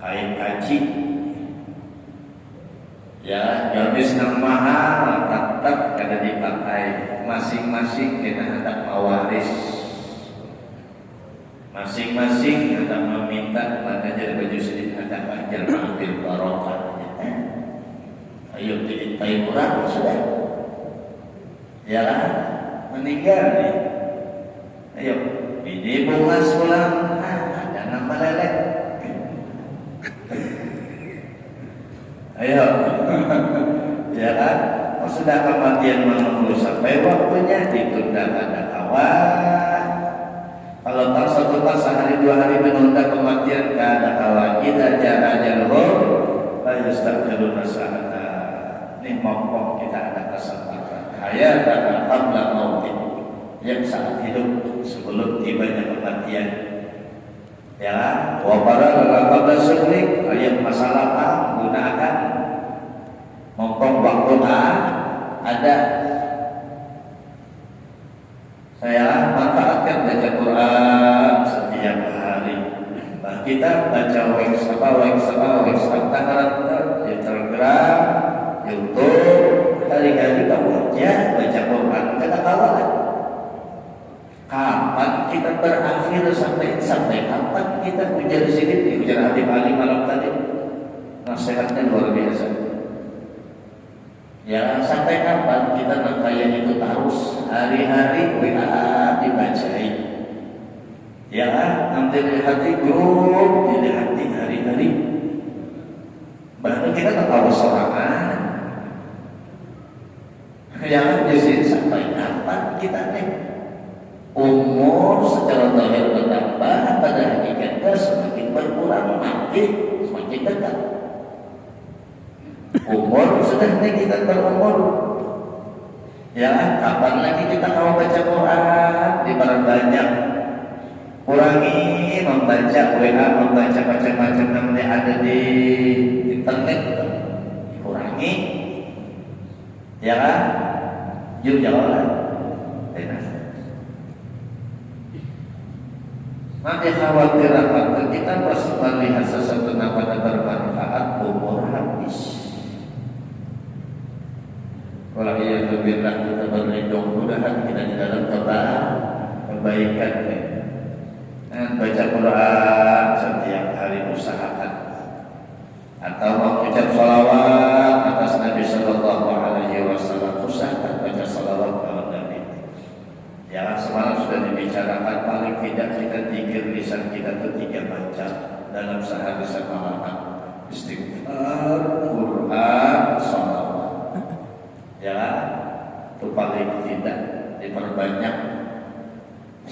kain kaji ya habis nang mahal tetap kada dipakai masing-masing kena hendak mawaris masing-masing hendak meminta pada jadi baju sedikit hendak ajar ambil barokahnya ayo diintai orang sudah ya lah meninggal nih ayo ini bunga sulam ada nama lelek ayo ya kan sudah kematian menunggu sampai waktunya ditunda pada kawan kalau tak satu pas sehari dua hari menunda kematian kada kawan kita jalan harus tak perlu masalah ini mompong kita ada kesempatan hayat dan qabla mautin yang saat hidup sebelum tibanya kematian ya wa para qabla syurik yang masalah gunakan mompong waktu ada saya manfaatkan baca Quran setiap hari kita baca WhatsApp tanggal di Telegram YouTube hari-hari kamu ya baca Quran kata kawan kapan kita berakhir sampai kapan kita ujar sedikit ujar Habib Ali malam tadi nasihatnya luar biasa ya sampai kapan kita nakaya itu harus hari-hari WA dibacai ya nanti di hati grup di hati hari-hari baru kita tahu sorangan yang di sini sampai kapan kita umur secara zahir bertambah pada hakikatnya semakin berkurang mati semakin dekat umur sudah kita berumur ya kapan lagi kita mau baca Quran diperbanyak kurangi membaca WA membaca macam-macam yang ada di internet dikurangi ya kan yuk jalan nanti khawatir apa kita pas melihat sesuatu yang bermanfaat umur habis walhamdulillah kita berlindung mudah-mudahan kita di dalam kebaikan dan baca Quran setiap hari usahakan atau mengucap salawat atas Nabi Sallallahu Alaihi Wasallam usahakan baca salawat kepada Nabi ya semalam sudah dibicarakan paling tidak kita zikir lisan kita itu 3 macam dalam sehari semalam istighfar Quran salawat ya itu paling tidak diperbanyak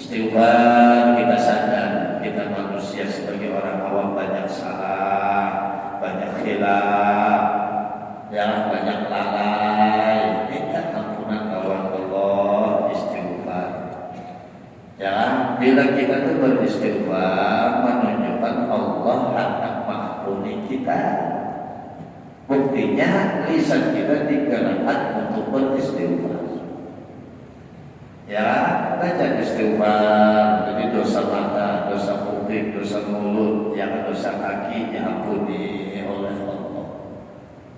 istighfar kita sadar kita manusia sebagai orang awam banyak salah banyak khilaf ya banyak lalai minta ampunan kawan Allah istighfar ya bila kita itu beristighfar menunjukkan Allah akan mengampuni kita buktinya lisan kita digerakkan untuk beristighfar ya baca istighfar jadi dosa mata, dosa kuping, dosa mulut yang dosa kaki diampuni oleh Allah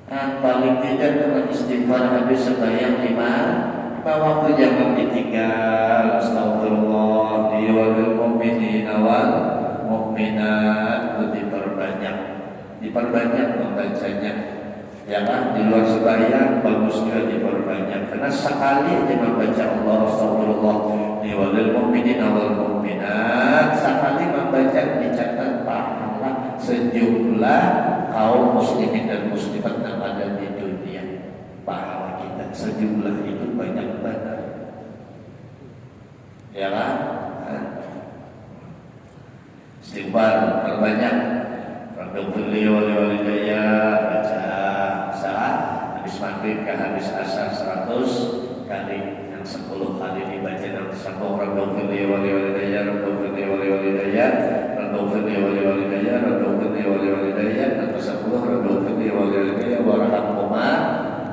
dan paling tidak dengan istighfar habis sembahyang 5 waktu jangan ditinggal astagfirullah liwalil mu'minina wal mu'minat diperbanyak membacanya ya kan di luar sembahyang bagus juga diperbanyak karena sekali aja membaca Allah astagfirullah liwalil mu'minina wal mu'minat sekali membaca dicatat pahala sejumlah kaum muslimin dan muslimat yang ada di dunia pahala kita sejumlah itu banyak banget ya kan istighfar perbanyak Rabbil walidayya baca saat habis maghrib ke habis asar 100 kali yang 10 kali dibaca dalam sambung Rabbil walidayya Rabbil walidayya Rabbil walidayya Rabbil walidayya dan 10 Rabbil walidayya warhamhuma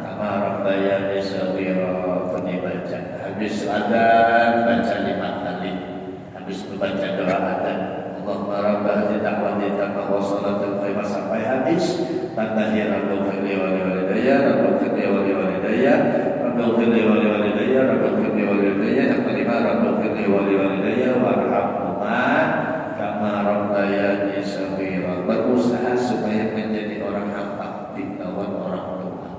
kama rabbayani shaghira dibaca habis adzan baca 5 kali habis membaca doa adzan Allahumma rabb hadhihi da'wati tamma Fatahiyah Rabbil Khirli wali walidayya, Rabbil Khirli wali walidayya, Rabbil Khirli wali walidayya, Rabbil Khirli wali walidayya. Yang kelima Rabbil Khirli wali walidayya warhamhuma kama rabbayani shaghira. Berusaha supaya menjadi orang hampa di lawan orang tua,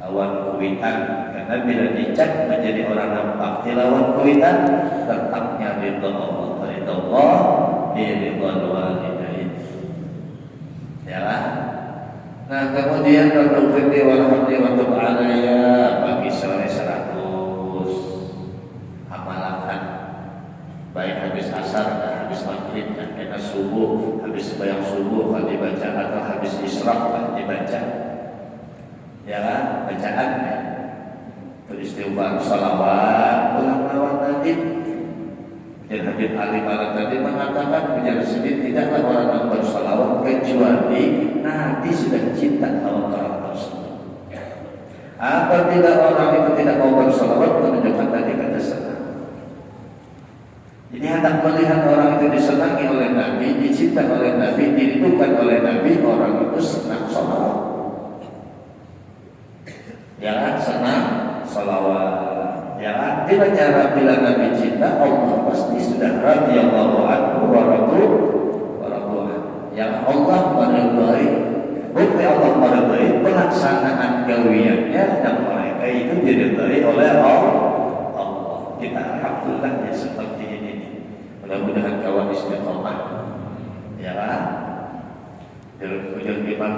lawan kuitan. Karena bila dicap menjadi orang hampa di lawan kuitan, tetapnya ridha Allah, ridha Allah, ridha walidain. Ya lah. Nah kemudian Rabbil Khirli warhamni wa tub alayya, bagi sore 100 amalan, baik habis asar dan habis maghrib dan kena subuh, habis sembahyang subuh kan dibaca, atau habis isyraq kan dibaca. Ya kan, bacaan ya. Beristighfar, salawat, ulang-ulang Nabi. Dan Habib Ali Malang tadi mengatakan menjadi sedih tidaklah orang yang bersalawat kecuali Nabi sudah cinta sama orang tersebut. Apabila orang itu tidak mau bersalawat, menunjukkan tadi kata senang. Jadi hendak melihat orang itu disenangi oleh Nabi, dicinta oleh Nabi, dirindukan oleh Nabi, orang itu senang salawat. Ya kan, senang salawat. Ya kan, bila cara bila Nabi cinta, Allah pasti sudah radhiyallahu anhu wa radu. Yang Allah meridai, bukti Allah meridai pelaksanaan gawiannya dan mereka itu diridai oleh Allah. Kita alhamdulillah ya seperti ini. Mudah-mudahan kawan istiqomah. Ya kan? Ujung Imam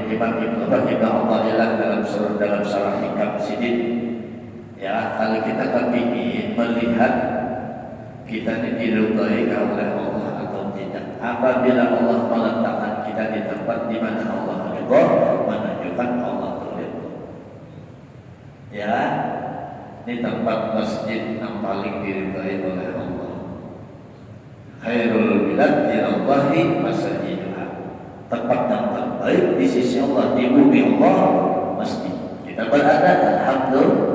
Imam Ibnu Athaillah dalam Syarah Hikam Sidin. Ya, kalau kita kepingin melihat kita diridhai oleh Allah atau tidak, apabila Allah meletakkan kita di tempat di mana Allah ridha, menunjukkan Allah ridha. Ya, ini tempat masjid yang paling diridhai oleh Allah. Khairul bilad ilallahi masajiduha. Tempat yang terbaik di sisi Allah, di bumi Allah mesti kita berada, alhamdulillah,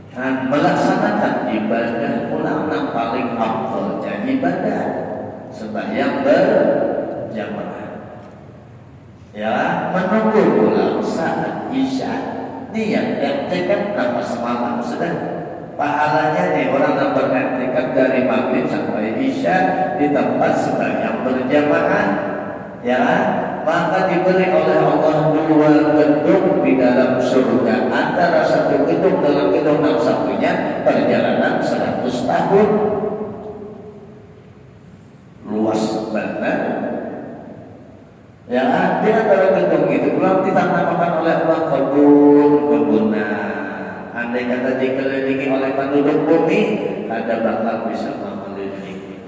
dan melaksanakan ibadah ulama paling afdalnya ibadah sembahyang berjamaah. Ya, menunggu pulang saat isya, niat i'tikaf nama semalam sudah pahalanya nih. Orang yang beriktikaf dari maghrib sampai isya di tempat sembahyang berjamaah, ya, maka diberi oleh Allah 2 gedung di dalam surga. Antara satu gedung dengan gedung yang satunya perjalanan 100 tahun. Luas benar. Ya, di antara gedung itu belum ditanaman oleh Allah kebun-kebunan. Andai kata dikelilingi oleh penduduk bumi, ada bakal bisa mengelilingi.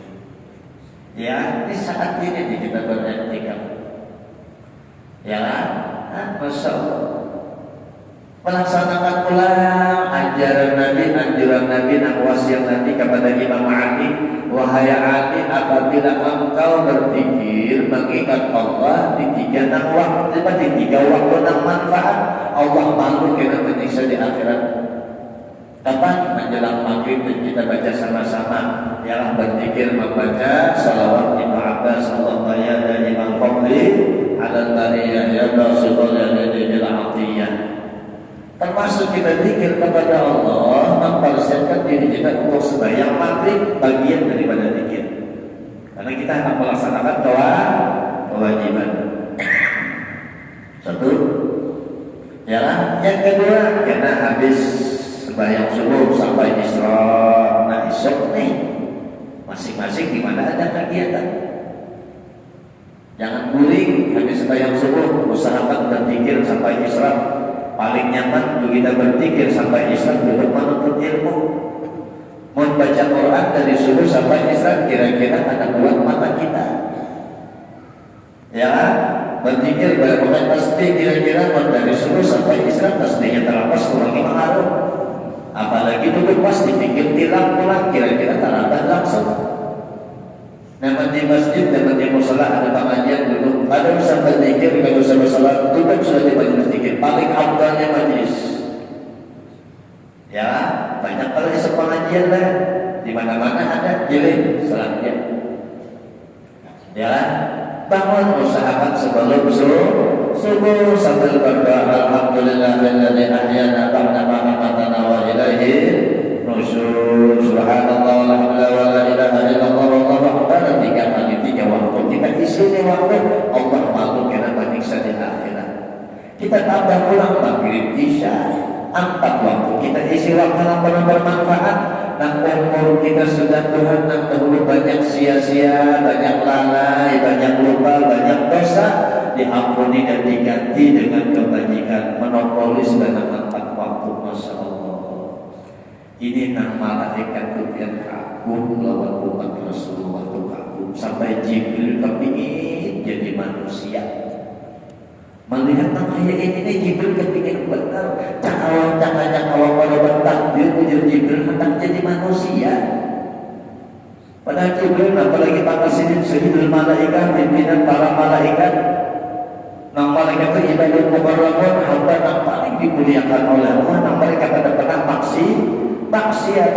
Ya, di saat ini kita beriktikaf. Ya, Masya Allah, melaksanakan pula ajaran Nabi, anjuran Nabi, dan wasiat Nabi kepada Imam Ali. Wahai Ali, apabila engkau berpikir mengingat Allah di 3 waktu, di 3 waktu yang manfaat, Allah malu kita menyiksa di akhirat. Kapan? Menjelang maghrib kita baca sama-sama, yang berzikir membaca salawat Ibnu Abbas, Allahumma ya da'imal fadli alal bariyah ya basidul yadi bil atiyah. Termasuk kita zikir kepada Allah, mempersiapkan diri kita untuk sembahyang maghrib, bagian daripada zikir. Karena kita akan melaksanakan kewajiban. Satu. Ya, yang kedua, karena habis sembahyang subuh sampai isyraq. Nah, isyraq nih masing-masing di mana ada kegiatan. Jangan guling habis sembahyang subuh, usahakan berzikir sampai isyraq. Paling nyaman kita berzikir sampai isyraq duduk menuntut ilmu. Membaca Quran dari subuh sampai isyraq, kira-kira ada kuat mata kita. Ya, berzikir berbagai tasbih, kira-kira dari subuh sampai isyraq tasbihnya terlepas kurangi pengaruh. Apalagi duduk pas dipikir tilang pulang, kira-kira terlambat langsung. Namun di masjid, namun di musola ada pengajian duduk. Ada usaha berzikir, kalau usaha sholat duduk sudah di majelis zikir. Paling afdalnya majelis. Ya, banyak kalau isu pengajian lah. Di mana-mana ada jilid salatnya. Ya, bangun usahakan sebelum subuh sambil berdoa alhamdulillahilladzi ahyana ba'da ma amatana wa ilaihi nusyur. Subhanallah walhamdulillah wa la ilaha illallah wallahu akbar. 3 kali 3 waktu kita isi di waktu Allah malu kena menyiksa di akhirat. Kita tambah pulang maghrib isya 4 waktu kita isi waktu yang bermanfaat. Nang umur kita sudah Tuhan nang dahulu banyak sia-sia, banyak lalai, banyak lupa, banyak dosa, diampuni dan diganti dengan kebajikan monopolis dan 4 waktu. Masya Allah. Ini nang malaikat yang kagum lawan umat Rasulullah itu kagum sampai Jibril kepingin jadi manusia. Melihat makanya ini Jibril kepingin benar cakawang pada takdir ujar Jibril hendak jadi manusia. Padahal Jibril apalagi makasih sayyidul malaikat pimpinan para malaikat. Nang malaikat itu ibadah mukarramun hamba nang paling dimuliakan oleh Allah. Nang mereka pada pernah maksiat.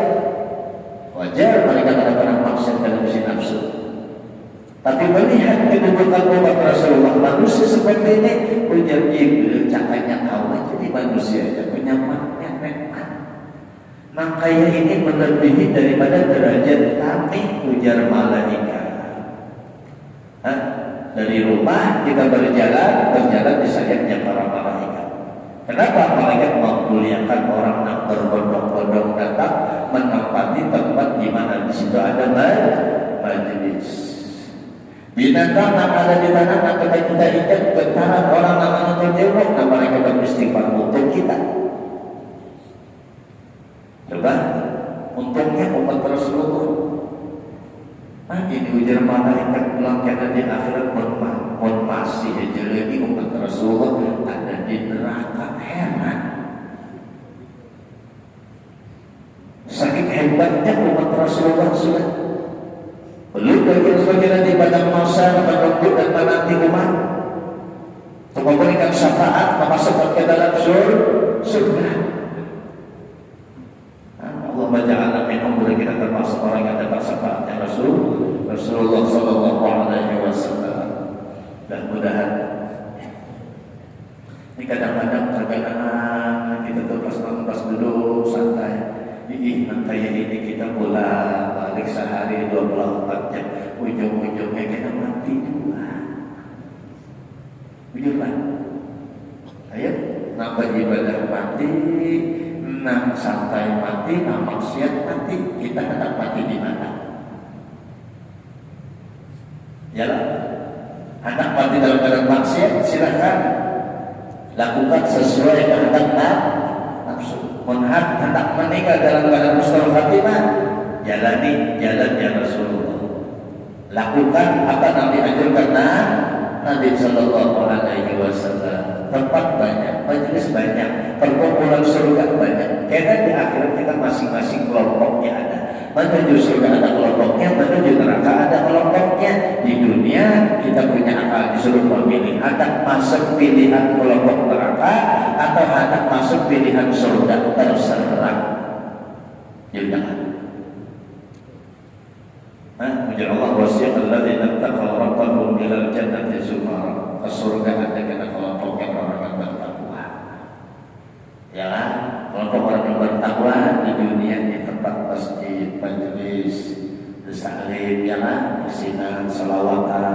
Wajar mereka pada pernah maksiat dalam si nafsu. Tapi melihat kedudukan umat Rasulullah manusia seperti ini, ujar Jibril cakanya awal jadi manusia aja punya makna nikmat. Makanya ini melebihi daripada derajat kami, ujar malaikat. Dari rumah kita berjalan di sayapnya para malaikat. Kenapa malaikat memuliakan orang yang berbondong-bondong datang menempati tempat di mana di situ ada majelis. Binatang yang ada di tanah yang kita ikat bentaran orang yang menuntut ilmu, nah mereka beristighfar untuk kita. Coba, untungnya umat Rasulullah. Nah ini ujar malaikat pulang karena di akhirat masih aja lagi umat Rasulullah ada di neraka. Heran. Saking hebatnya umat Rasulullah sudah. Belum bagi sebagian di padang masa menunggu dan menanti umat untuk memberikan syafaat memasukkan ke dalam surga. Allah menjadikan minum boleh kita termasuk orang yang dapat syafaatnya Rasulullah Sallallahu Alaihi Wasallam. Dan mudahan ini kadang-kadang kita tuh pas duduk santai. Kayak ini kita bolak-balik sehari 24 jam, ujung-ujungnya kita mati juga. Jujur lah. Ayo, nambah ibadah mati, nang santai mati, nang maksiat mati, kita hendak mati di mana? Ya lah, hendak mati dalam keadaan maksiat silahkan lakukan sesuai kehendak nafsu. Hendak meninggal dalam keadaan husnul khatimah, jalani jalannya Rasulullah. Lakukan apa yang dianjurkan Nabi Sallallahu Alaihi Wasallam. Tempat banyak, majelis banyak, perkumpulan surga banyak. Karena di akhirat kita masing-masing kelompoknya ada. Menuju surga ada kelompoknya, menuju neraka ada kelompoknya. Di dunia kita punya akal disuruh memilih hendak masuk pilihan kelompok neraka atau hendak masuk pilihan surga, terserah. Jangan. Ujar Allah wasiyaqal ladzina taqaw rabbahum ilal jannati zumara. Surga ada kena kelompok yang orang yang bertakwa. Ya kan? Kelompok orang yang bertakwa di dunia di tempat masjid, majelis, taklim, ya kan? Asinan, selawatan,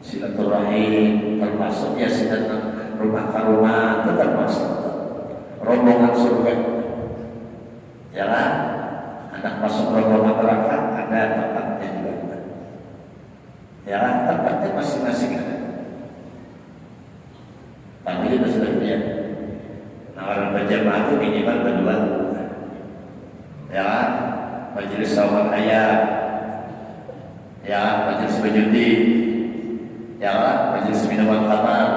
silaturahim, termasuk ya silaturahim rumah ke rumah, itu termasuk rombongan surga. Ya kan? Anak masuk rombongan neraka ada tempatnya juga. Ya kan? Tempatnya masing-masing ada. Tapi itu sudah lihat. Nah orang berjamaah itu minimal berdua. Ya kan? Majelis sawan ayat. Ya, majelis berjudi. Ya kan? Majelis minuman khamar.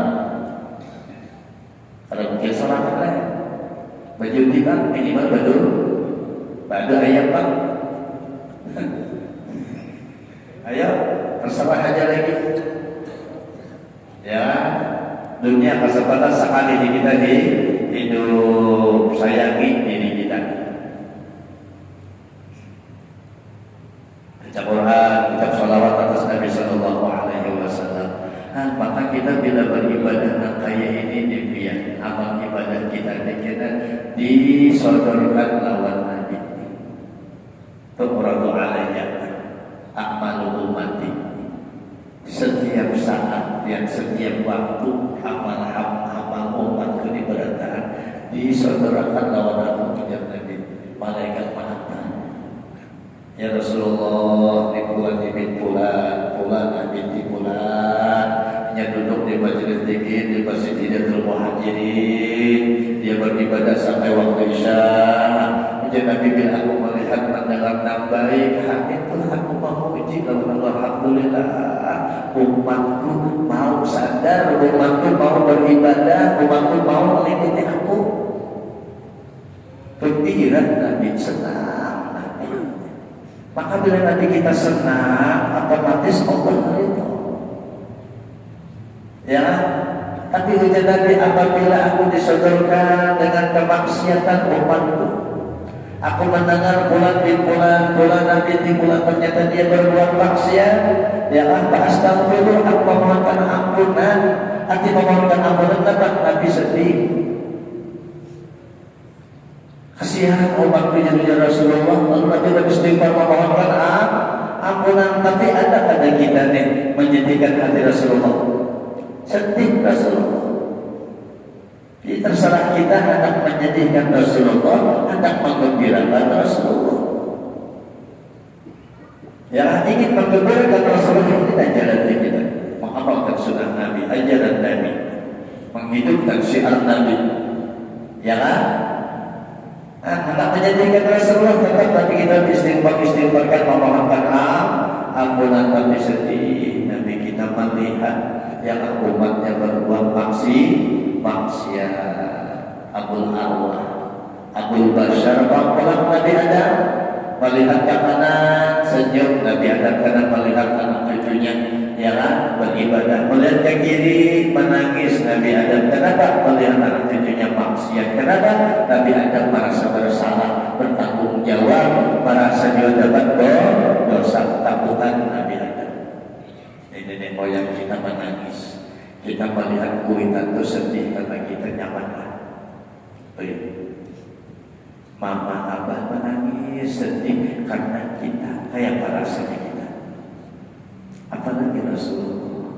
Kalau mungkin sholat kan berjudi kan minimal badu ayat pak. Ayo terserah aja lagi. Ya, dunia kesempatan sekali kita hidup, sayangi diri kita. Baca Quran, ucap sholawat atas Maka kita bila beribadah kayak ini demikian, amal ibadah kita disodorkan lawan Nabi. Tu'radu alayya a'malu ummati. Setiap saat dan setiap waktu amal umatku diberatakan disodorkan lawan aku kejar Nabi. Malaikat mengatakan, ya Rasulullah, di bulan ini bulan binti bulan, hanya duduk di majelis zikir di Masjid Hidayatul Muhajirin, dia beribadah sampai waktu Isya. Menjadi Nabi bila aku melihat pandangan yang baik, itulah aku memuji Allah. Alhamdulillah, umatku mau sadar, umatku mau beribadah, umatku mau mengikuti aku. Pikiran Nabi senang Nabi. Maka bila Nabi kita senang, otomatis Allah itu. Ya, tapi hujan Nabi apabila aku disodorkan dengan kemaksiatan umatku, aku mendengar bulan Nabi di bulan ternyata dia berbuat maksiat, ya apa astagfirullah, aku memohonkan ampunan, hati memohonkan ampunan, Nabi sedih. Kasihan umatku ya Rasulullah, lalu Nabi beristighfar memohonkan ampunan, tapi ada pada kita nih menjadikan hati Rasulullah sedih Rasulullah. Jadi terserah kita hendak menjadikan Rasulullah, hendak menggembirakan Rasulullah. Ya, ingin menggembirakan Rasulullah, ini ajaran kita, mengamalkan sunnah Nabi, ajaran Nabi, menghidupkan syiar Nabi. Ya kan? Hendak menjadikan Rasulullah, tetap tapi kita istighfarkan memohonkan ampunan, tapi sedih Nabi kita melihat yang umatnya berbuat maksiat. Abul Arwah, Abul Bashar, pulang Nabi Adam melihat ke kanan senyum, Nabi Adam karena melihat anak cucunya ya kan beribadah, melihat ke kiri menangis Nabi Adam. Kenapa? Melihat anak cucunya maksiat. Kenapa? Nabi Adam merasa bersalah, bertanggung jawab, merasa juga dapat dosa. Takutan Nabi Adam. Ini moyang kita menangis, kita melihat kuitan itu sedih karena kita nyaman. Mama abah menangis sedih karena kita, kayak apa rasanya kita? Apalagi Rasulullah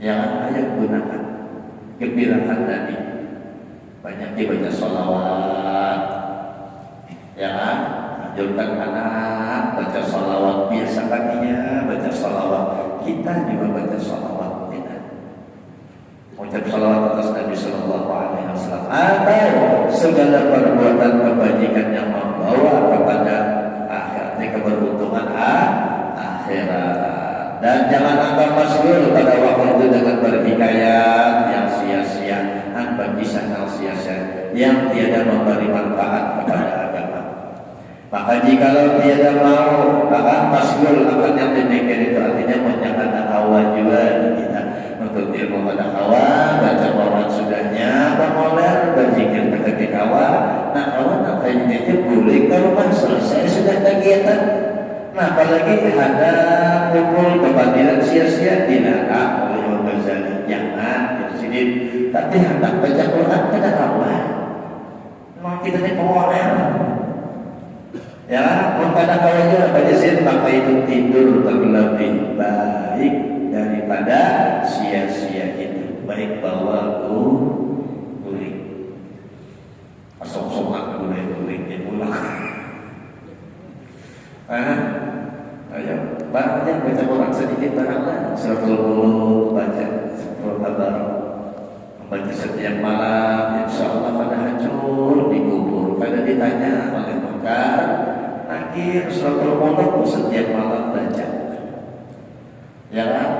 yang ayat gunakan gembirakan Nabi, banyak dibaca sholawat, ya kan? Anjurkan anak baca sholawat, biasakan dia baca sholawat, kita juga baca sholawat. Ucap salawat atas Nabi Sallallahu Alaihi Wasallam atau segala perbuatan kebajikan yang membawa kepada akhirat, keberuntungan akhirat. Dan jangan anggap masyhur pada waktu itu dengan berhikayat yang sia-sia, bagi yang sia-sia yang tiada memberi manfaat kepada agama. Maka jikalau tiada mau akan masyhur akan yang demikian itu, artinya menjaga hawa juga kita untuk ilmu pada hawa, baca Quran sudahnya, pemoler, berzikir ketika hawa. Nah kawan apa yang itu boleh ke rumah selesai sudah kegiatan. Nah apalagi ada kumpul kebatilan sia-sia dilarang oleh Imam Ghazali. Jangan bersidin, tapi hendak baca Quran pada hawa. Memang kita ini pemoler. Ya, pada kawannya pada sini maka itu tidur lebih baik daripada sia-sia itu. Baik bawa guling, asok-sokan guling pulang. Ayo, barangnya baca Quran sedikit baranglah. Suratul Mulk baca, Suratul Kabar membaca setiap malam. Insya Allah pada hancur dikubur. Pada ditanya oleh Mekar, akhir Suratul Mulk setiap malam baca. Ya kan?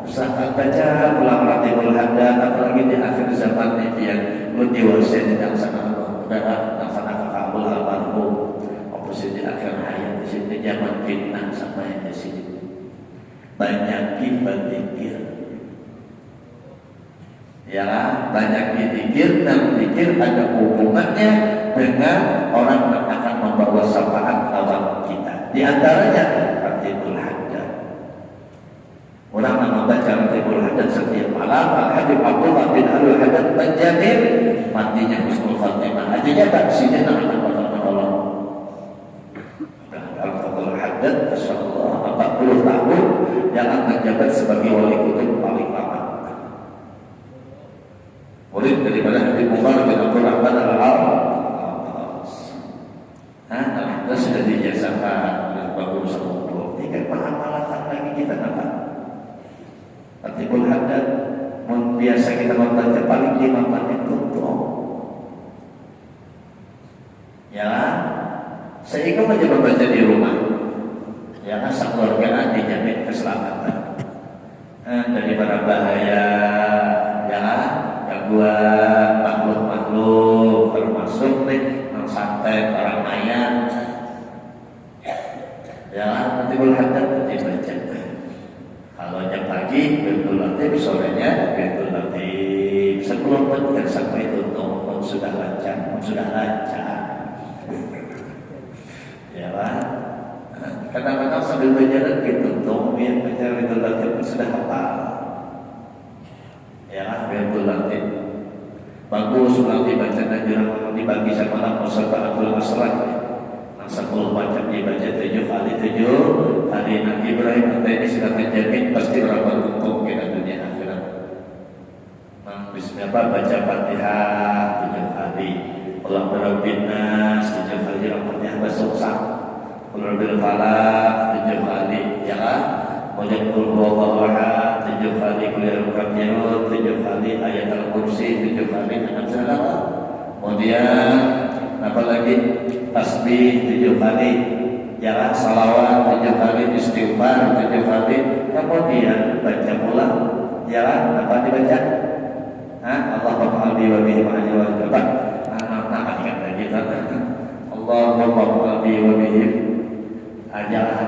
Usahakan baca pulang Ratibul Haddad, apalagi di akhir zaman ini yang lu dewasa di sana Allah, dan sana kakabul almarhum, opposite di akhir hayat di sini zaman fitnah sama yang di sini. Banyak berzikir. Ya, banyak berzikir dan zikir ada hubungannya dengan orang yang akan membawa syafaat lawan kita. Di antaranya Ratibul Haddad. Orang Wajibul Haddad setiap malam. Al-Habib Abdullah bin Alul Haddad menjamin matinya husnul khatimah. Artinya taksinya akan bakal menolong. Al-Habib Haddad Rasulullah 40 tahun yang akan menjabat sebagai wali kutub paling lama. Murid daripada Habib Umar bin Abdul Rahman Al-Abbas. Alhamdulillah sudah dijazakan oleh Bapak Ustaz. Tinggal malam-malam lagi kita dapat. Habibul Haddad biasa kita membaca paling 5 menit tutup. Ya, sehingga aja membaca di rumah. Ya, sekeluarga dijamin keselamatan daripada bahaya, ya, gangguan makhluk-makhluk termasuk nih santet orang mayat. Ya, Habibul Haddad dibaca. Kalau jam pagi Wirtul Latif, sorenya Wirtul Latif 10 menit sampai tutup pun sudah lancar, ya Pak. Kadang-kadang sambil berjalan ditutup, yang baca Wirtul Latif pun sudah hafal. Ya, Wirtul Latif bagus nanti bacaan jarang dibagi sama anak Musabbahatul Asrar. 10 macam dibaca 7 kali Nabi Ibrahim ini sudah terjamin pasti orang beruntung kita dunia akhirat. Bismillah baca Fatihah 7 kali, Qul birabbin nas 7 kali, rahmatnya basungsak, Qul rabbil falaq 7 kali, ya kan? Kemudian Qul huwallahu ahad 7 kali, Qul ya kafirun 7 kali, ayat al-kursi 7 kali, kemudian apalagi tasbih 7 kali, ya, salawat 7 kali, istighfar 7 kali, kemudian baca pula, ya, apa dibaca? Allahumma albi wa bihi ma'ani wa jabat. Nah, ingat lagi Allahumma albi wa bihi ajalah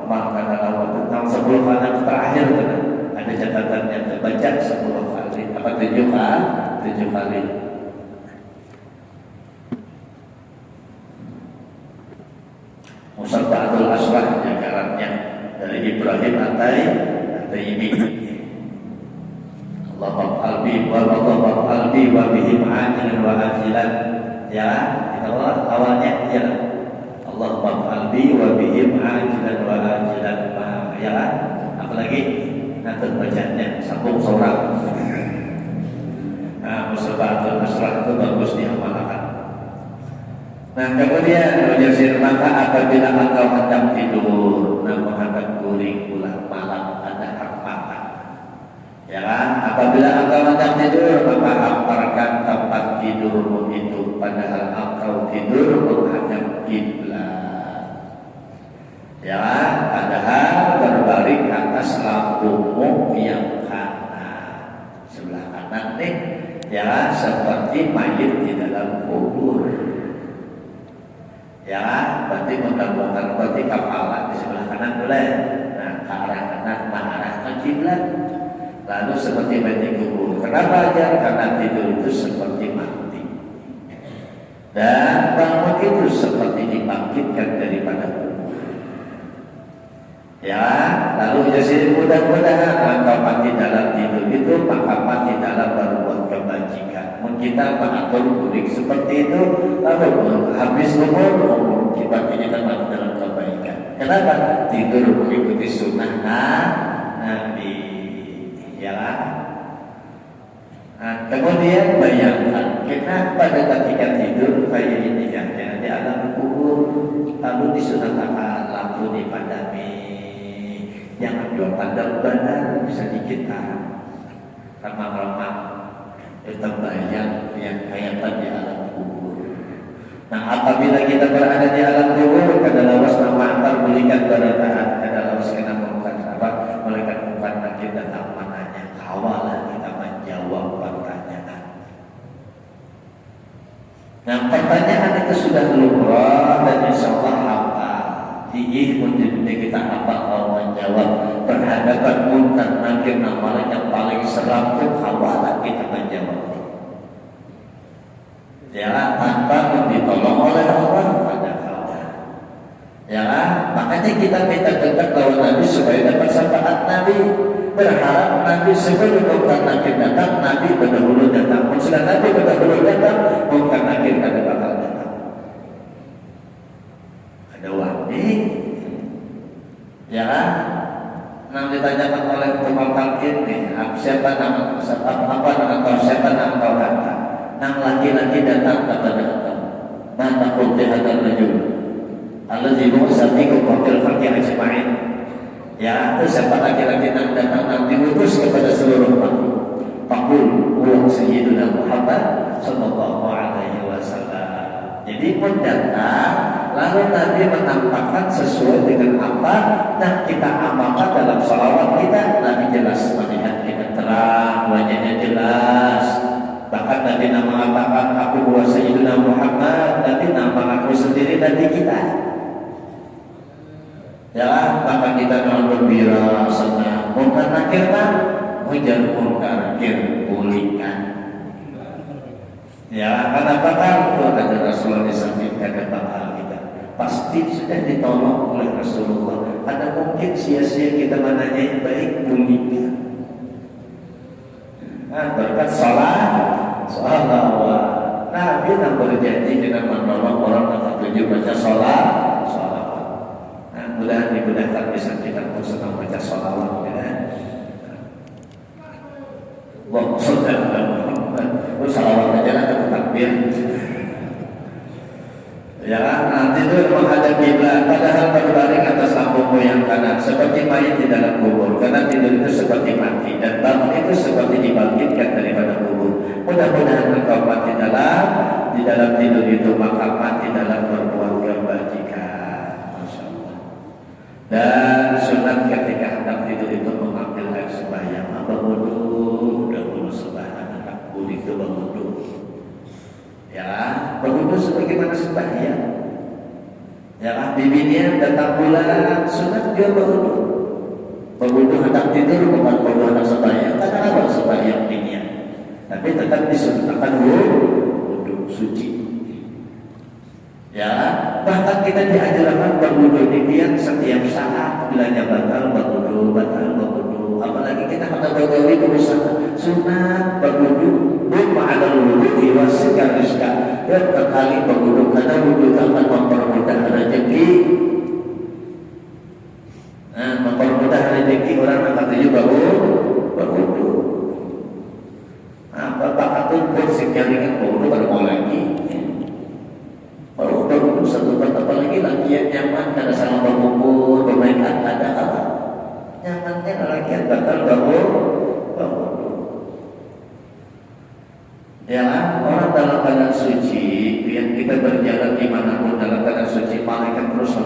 maka dalam tentang 10 kali terakhir ada catatannya terbaca 10 kali, apa 7 kali. Musabbahatul Asrar jajarannya dari Ibrahim At-Taimi. Allahumma albi wa bihi ma'ajilan wa ajilan. Ya, kita awalnya ya. Allahumma albi wa bihi ma'ajilan wa ajilan. Ya, apalagi nanti bacanya sambung seorang. Musabbahatul Asrar itu bagus diamalkan. Nah, kemudian Jasir, maka apabila engkau hendak tidur, menghadap guring bulan malam ada hak mata, ya kan? Apabila engkau hendak tidur, maka hamparkan tempat tidurmu itu, padahal engkau tidur menghadap kiblat, ya kan? Padahal berbaring atas lambungmu yang kanan, sebelah kanan nih, ya kan? Seperti mayit di dalam kubur. Ya, berarti menggabungkan berarti kepala di sebelah kanan boleh. Nah, ke arah kanan mengarah ke kiblat. Lalu seperti mati kubur. Kenapa aja? Karena tidur itu seperti mati. Dan bangun itu seperti dibangkitkan daripada kubur. Ya, lalu jadi mudah-mudahan engkau mati dalam tidur itu, maka mati dalam berbuat kebajikan. Kita mengatur kurik seperti itu, lalu habis umur kita mati dalam kebaikan. Kenapa? Tidur mengikuti sunnah Nabi. Ya. Nah, kemudian bayangkan, kenapa ketika tidur kayak ini kan? Di alam kubur, lalu disunahkan lampu dipadami. Jangan dua pandang benar bisa dikit remang-remang. Tetap bayang yang kayatan di alam kubur. Nah, apabila kita berada di alam kubur, kada lawas nama antar belikan berataan, kada lawas kena mengungkap apa, malaikat mengungkap nanti datang mananya, kawalah kita menjawab pertanyaan. Nah, pertanyaan itu sudah lumrah dan insyaallah hafal. Tinggi pun kita hafal menjawab berhadapan munkar nakir amalan yang paling seram pun kawalah kita menjawab. Ya, tanpa ditolong oleh Allah pada kawan. Ya, makanya kita minta dekat lawan Nabi supaya dapat syafaat Nabi. Berharap Nabi sebelum Munkar Nakir datang, Nabi berdahulu datang. Sudah Nabi berdahulu datang, Munkar Nakir kada bakal datang. Ada wani, ya, nang ditanyakan oleh tukang parkir nih, siapa nama kau kata? Nang laki-laki datang kepada engkau. Mata kau hadal rajul. Allazi mu'satikum wa fil khalqi ajma'in. Ya, itu siapa laki-laki yang datang nanti diutus kepada seluruh makhluk. Faqul huwa sayyiduna Muhammad sallallahu alaihi wasallam. Jadi pun datang, lalu Nabi menampakkan sesuai dengan apa yang kita amalkan dalam salawat kita. Nabi jelas melihat kita terang, wajahnya jelas. Bahkan Nabi mengatakan aku huwa sayyiduna Muhammad. Nabi nama aku sendiri dari kita. Ya, maka kita dalam bergembira, senang. Munkar nakir kan, hujan munkar nakir pulihkan. Ya, kenapa kan itu ada Rasulullah disampaikan tentang hal kita. Pasti sudah ditolong oleh Rasulullah. Ada mungkin sia-sia kita menanya yang baik pulihkan. Nah, berkat salat, Nabi yang berjanji dengan menolong orang yang tertuju baca salat. Mudah dimudahkan bisa kita untuk senang baca sholawat ya. Allahumma sholli ala Muhammad. Sholawat aja lah ke takbir. Ya, nanti itu menghadap kiblat padahal berbaring atas lambungmu yang kanan seperti mayat di dalam kubur. Karena tidur itu seperti mati dan bangun itu seperti dibangkitkan daripada kubur. Mudah-mudahan engkau mati di dalam tidur itu, maka mati dalam berbuat kebajikan. Dan sunat ketika hendak tidur itu mengambil air sembahyang. Apa wudu? Dahulu sembahyang anak kulit itu berwudu. Ya, berwudu sebagaimana sembahyang. Ya, bibinya datang bulan sunat dia berwudu. Berwudu hendak tidur bukan berwudu hendak sembahyang. Karena apa sembahyang dunia? Tapi tetap disunahkan wudu suci. Ya, bahkan kita diajarkan berwudu demikian setiap saat. Bilanya batal berwudu. Apalagi kita pada bagawi berusaha sunat berwudu. Ma'adal wudu iwasikan rizka. Ya, berkali berwudu karena wudu akan mempermudah rezeki. Nah, mempermudah rezeki orang akan tuju berwudu. Nah, bapak itu buat sekian berwudu pada mau lagi. Baru satu tempat apalagi latihan nyaman karena sama berkumpul bermain ada apa nyamannya latihan bakal bangun ya orang dalam keadaan suci yang kita berjalan dimanapun dalam keadaan suci malaikat terus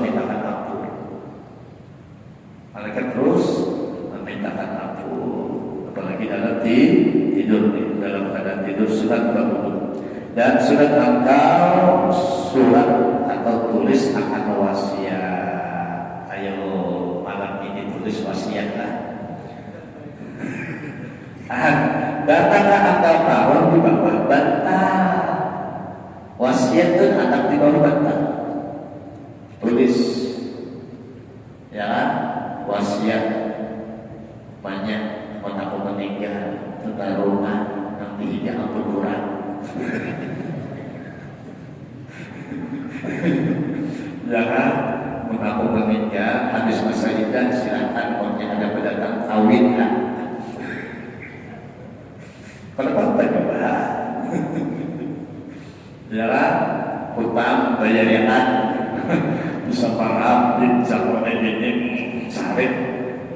memintakan ampun apalagi dalam tidur dalam keadaan tidur surat bangun. Dan surat engkau surat atau tulis akan wasiat. Ayo malam ini tulis wasiat lah. Datanglah engkau kawan di bawah bantal. Wasiat itu anak di bawah bantal. Tulis ya wasiat banyak aku meninggal tentang rumah nanti jangan berkurang. Jangan mengaku meninggal habis masa iddah silakan kalau ada pendatang kawin lah. Kenapa juga? Jangan hutang bayar yang bisa parah bisa ini sarit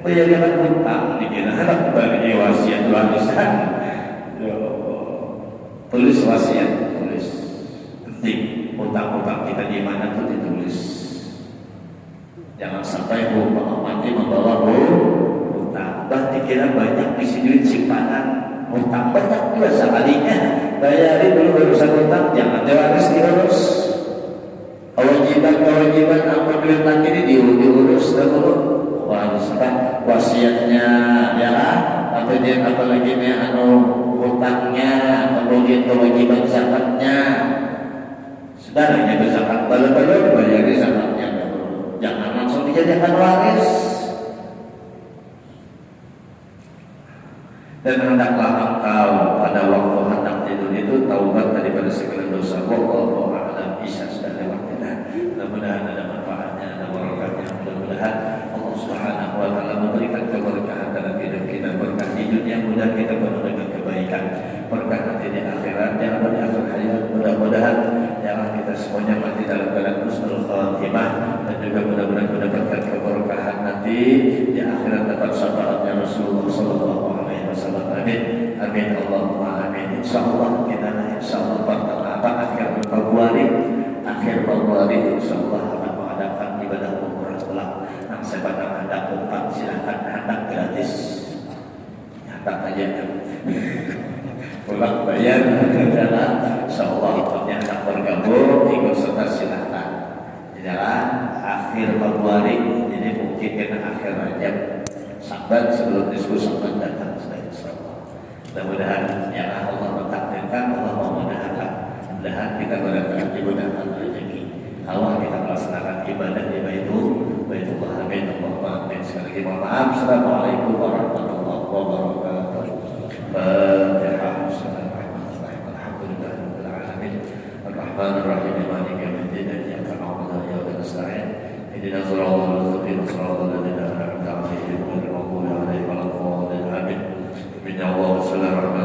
bayar yang hutang dikira bagi wasiat warisan. Tulis wasiat, tulis penting. Utang-utang kita di mana tuh ditulis. Jangan sampai mati membawa hutang. Bah dikira banyak isi duit simpanan hutang banyak juga sekalinya. Bayarin dulu urusan hutang, jangan diwaris diurus. Kewajiban apa duit lagi ini diurus dahulu. Wasiatnya ya atau dia apalagi nih hutangnya, kemudian kewajiban zakatnya. Saudaranya berzakat, baru bayar zakatnya dulu. dijadikan waris. Dan hendaklah engkau pada waktu hendak tidur itu taubat daripada segala dosa. Wallahu a'lam. Isya sudah lewat. Mudah-mudahan ada manfaatnya, ada barakatnya. Mudah-mudahan Allah Subhanahu wa taala memberikan keberkahan dalam hidup kita, berkah di dunia mudah kita penuh dengan kebaikan, berkah nanti di akhirat, yang di akhir hayat. Mudah-mudahan jangan kita semuanya mati dalam keadaan husnul khatimah, dan juga mudah-mudahan mendapatkan keberkahan nanti di akhirat dapat syafaatnya Rasulullah sallallahu alaihi wasallam. Amin. Amin Allahumma amin. Insyaallah kita insyaallah pertama akhir Februari insyaallah akan mengadakan ibadah umrah ulang. Yang sebatang hendak umrah silakan, hendak gratis. Hendak aja kan. Pulang bayar adalah insyaallah ikutnya hendak bergabung ikut serta silakan. Inilah akhir Februari, jadi mungkin kena akhir Rajab. Sabat sebelum diskusi sabat datang sudah insyaallah. Mudah-mudahan yang Allah mentakdirkan, Allah memudahkan. Mudah-mudahan kita berangkat dimudahkan rezeki. Allah kita melaksanakan ibadah di Baitullah. Amin. Allahumma amin. Sekali lagi mohon maaf. Assalamualaikum warahmatullahi wabarakatuh. Fatihah. Bismillahirrahmanirrahim. Alhamdulillahirabbil alamin. Arrahmanir rahim. Maliki yaumiddin. Iyyaka na'budu wa iyyaka nasta'in. Ihdinas siratal mustaqim. Siratal ladzina an'amta 'alaihim ghairil maghdubi 'alaihim waladdallin. Amin. Bismillahirrahmanirrahim.